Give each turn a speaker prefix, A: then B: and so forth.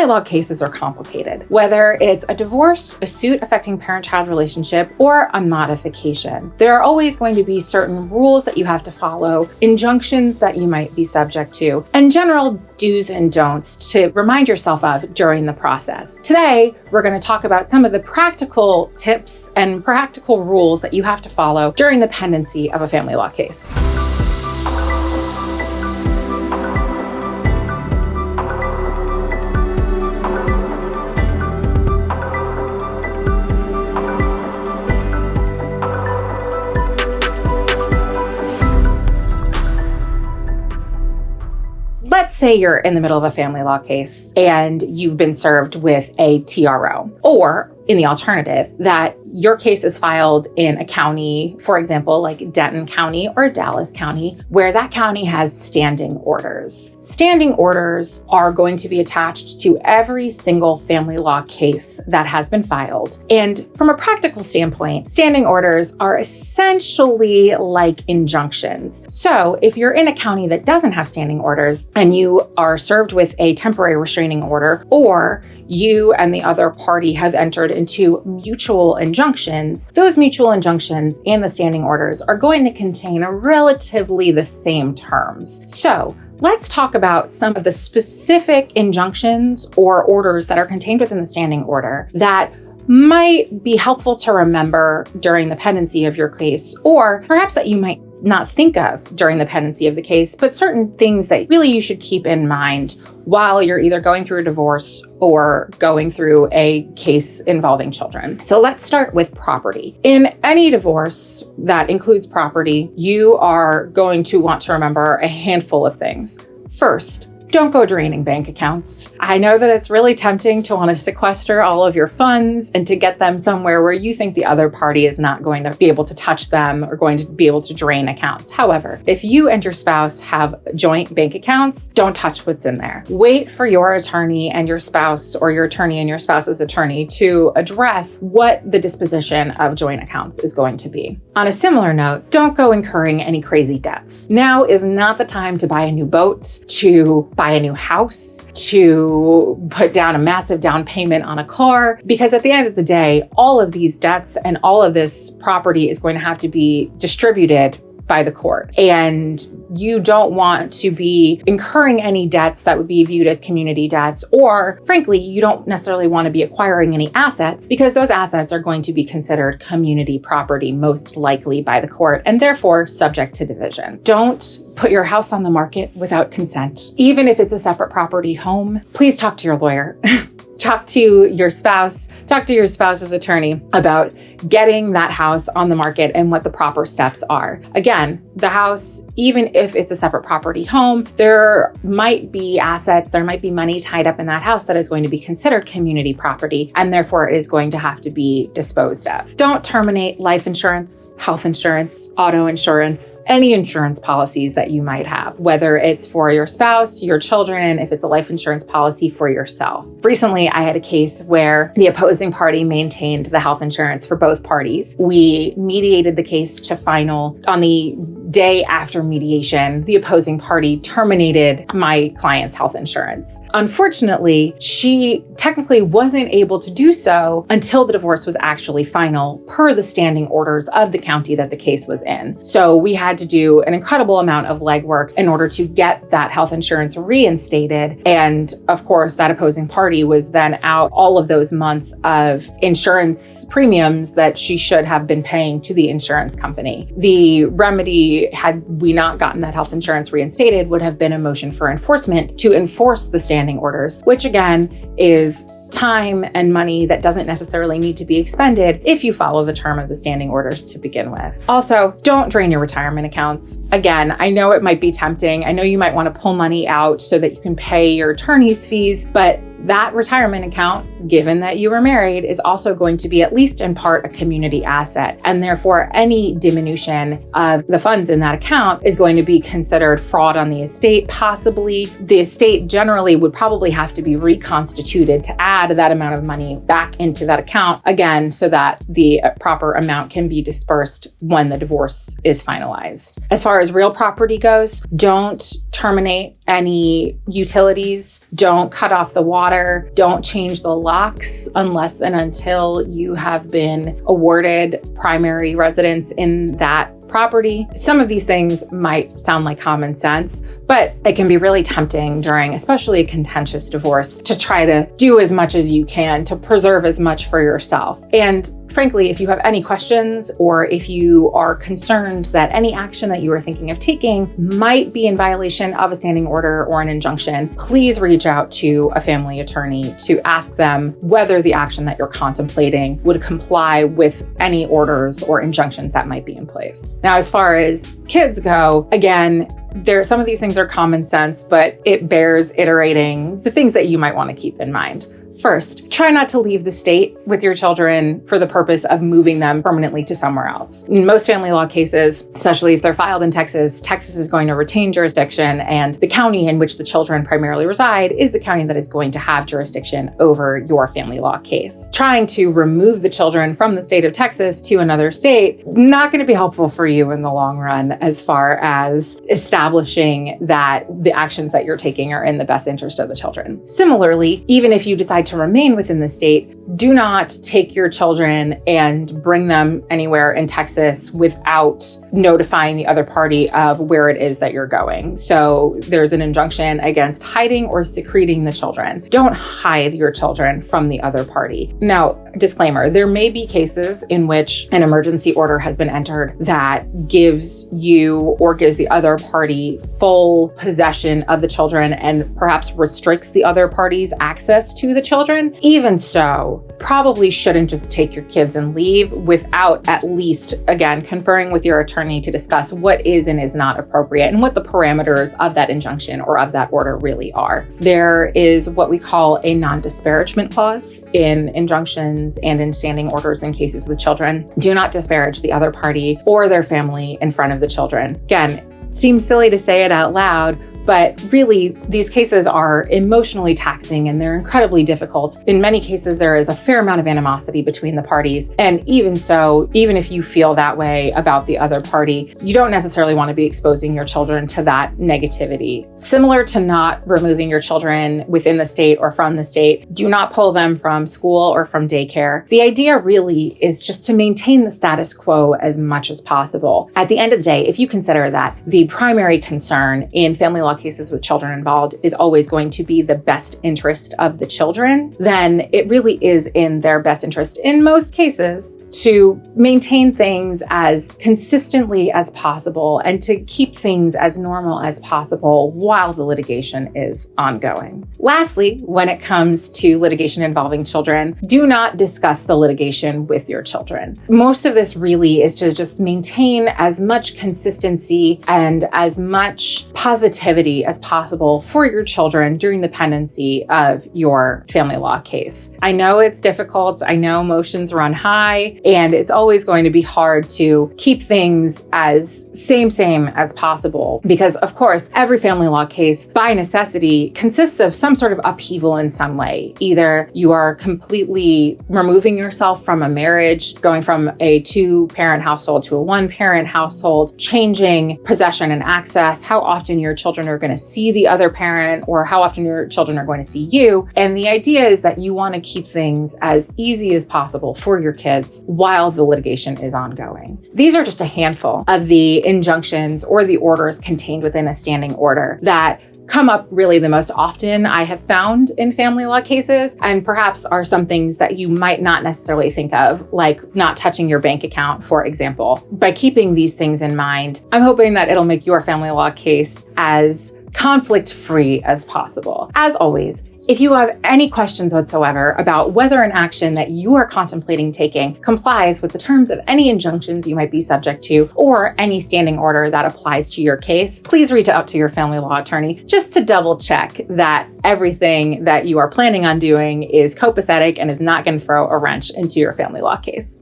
A: Family law cases are complicated, whether it's a divorce, a suit affecting parent-child relationship, or a modification. There are always going to be certain rules that you have to follow, injunctions that you might be subject to, and general do's and don'ts to remind yourself of during the process. Today, we're going to talk about some of the practical tips and practical rules that you have to follow during the pendency of a family law case. Let's say you're in the middle of a family law case and you've been served with a TRO, or in the alternative, that your case is filed in a county, for example, like Denton County or Dallas County, where that county has standing orders. Standing orders are going to be attached to every single family law case that has been filed. And from a practical standpoint, standing orders are essentially like injunctions. So if you're in a county that doesn't have standing orders and you are served with a temporary restraining order, or you and the other party have entered into mutual injunctions, those mutual injunctions and the standing orders are going to contain relatively the same terms. So let's talk about some of the specific injunctions or orders that are contained within the standing order that might be helpful to remember during the pendency of your case, or perhaps that you might not think of during the pendency of the case, but certain things that really you should keep in mind while you're either going through a divorce or going through a case involving children. So let's start with property. In any divorce that includes property, you are going to want to remember a handful of things. First, don't go draining bank accounts. I know that it's really tempting to want to sequester all of your funds and to get them somewhere where you think the other party is not going to be able to touch them or going to be able to drain accounts. However, if you and your spouse have joint bank accounts, don't touch what's in there. Wait for your attorney and your spouse, or your attorney and your spouse's attorney, to address what the disposition of joint accounts is going to be. On a similar note, don't go incurring any crazy debts. Now is not the time to buy a new boat, to buy a new house, to put down a massive down payment on a car, because at the end of the day, all of these debts and all of this property is going to have to be distributed by the court. And you don't want to be incurring any debts that would be viewed as community debts, or frankly, you don't necessarily want to be acquiring any assets, because those assets are going to be considered community property, most likely by the court, and therefore subject to division. Don't put your house on the market without consent. Even if it's a separate property home, please talk to your lawyer. Talk to your spouse, talk to your spouse's attorney about getting that house on the market and what the proper steps are. Again, the house, even if it's a separate property home, there might be assets, there might be money tied up in that house that is going to be considered community property, and therefore it is going to have to be disposed of. Don't terminate life insurance, health insurance, auto insurance, any insurance policies that you might have, whether it's for your spouse, your children, if it's a life insurance policy for yourself. Recently, I had a case where the opposing party maintained the health insurance for both parties. We mediated the case to final. On the day after mediation, the opposing party terminated my client's health insurance. Unfortunately, she technically wasn't able to do so until the divorce was actually final, per the standing orders of the county that the case was in. So we had to do an incredible amount of legwork in order to get that health insurance reinstated. And of course, that opposing party was then out all of those months of insurance premiums that she should have been paying to the insurance company. The remedy, had we not gotten that health insurance reinstated, would have been a motion for enforcement to enforce the standing orders, which again is time and money that doesn't necessarily need to be expended if you follow the term of the standing orders to begin with. Also, don't drain your retirement accounts. Again, I know it might be tempting. I know you might want to pull money out so that you can pay your attorney's fees, but that retirement account, given that you were married, is also going to be at least in part a community asset. And therefore, any diminution of the funds in that account is going to be considered fraud on the estate. Possibly, the estate generally would probably have to be reconstituted to add that amount of money back into that account again, so that the proper amount can be dispersed when the divorce is finalized. As far as real property goes, don't terminate any utilities, don't cut off the water, don't change the locks unless and until you have been awarded primary residence in that property. Some of these things might sound like common sense, but it can be really tempting during especially a contentious divorce to try to do as much as you can to preserve as much for yourself. And frankly, if you have any questions or if you are concerned that any action that you are thinking of taking might be in violation of a standing order or an injunction, please reach out to a family attorney to ask them whether the action that you're contemplating would comply with any orders or injunctions that might be in place. Now, as far as kids go, again, some of these things are common sense, but it bears iterating the things that you might want to keep in mind. First, try not to leave the state with your children for the purpose of moving them permanently to somewhere else. In most family law cases, especially if they're filed in Texas, Texas is going to retain jurisdiction, and the county in which the children primarily reside is the county that is going to have jurisdiction over your family law case. Trying to remove the children from the state of Texas to another state, not going to be helpful for you in the long run as far as establishing that the actions that you're taking are in the best interest of the children. Similarly, even if you decide to remain within the state, do not take your children and bring them anywhere in Texas without notifying the other party of where it is that you're going. So there's an injunction against hiding or secreting the children. Don't hide your children from the other party. Now, disclaimer, there may be cases in which an emergency order has been entered that gives you or gives the other party full possession of the children and perhaps restricts the other party's access to the children. Even so, probably shouldn't just take your kids and leave without at least, again, conferring with your attorney to discuss what is and is not appropriate and what the parameters of that injunction or of that order really are. There is what we call a non-disparagement clause in injunctions and in standing orders in cases with children. Do not disparage the other party or their family in front of the children. Again, seems silly to say it out loud, but really, these cases are emotionally taxing and they're incredibly difficult. In many cases, there is a fair amount of animosity between the parties. And even so, even if you feel that way about the other party, you don't necessarily want to be exposing your children to that negativity. Similar to not removing your children within the state or from the state, do not pull them from school or from daycare. The idea really is just to maintain the status quo as much as possible. At the end of the day, if you consider that the primary concern in family law cases with children involved is always going to be the best interest of the children, then it really is in their best interest in most cases to maintain things as consistently as possible and to keep things as normal as possible while the litigation is ongoing. Lastly, when it comes to litigation involving children, do not discuss the litigation with your children. Most of this really is to just maintain as much consistency and as much positivity as possible for your children during the pendency of your family law case. I know it's difficult. I know emotions run high, and it's always going to be hard to keep things as same as possible because, of course, every family law case by necessity consists of some sort of upheaval in some way. Either you are completely removing yourself from a marriage, going from a two-parent household to a one-parent household, changing possession and access, how often your children are going to see the other parent or how often your children are going to see you. And the idea is that you want to keep things as easy as possible for your kids while the litigation is ongoing. These are just a handful of the injunctions or the orders contained within a standing order that come up really the most often, I have found, in family law cases, and perhaps are some things that you might not necessarily think of, like not touching your bank account, for example. By keeping these things in mind, I'm hoping that it'll make your family law case as conflict-free as possible. As always, if you have any questions whatsoever about whether an action that you are contemplating taking complies with the terms of any injunctions you might be subject to or any standing order that applies to your case, please reach out to your family law attorney just to double check that everything that you are planning on doing is copacetic and is not going to throw a wrench into your family law case.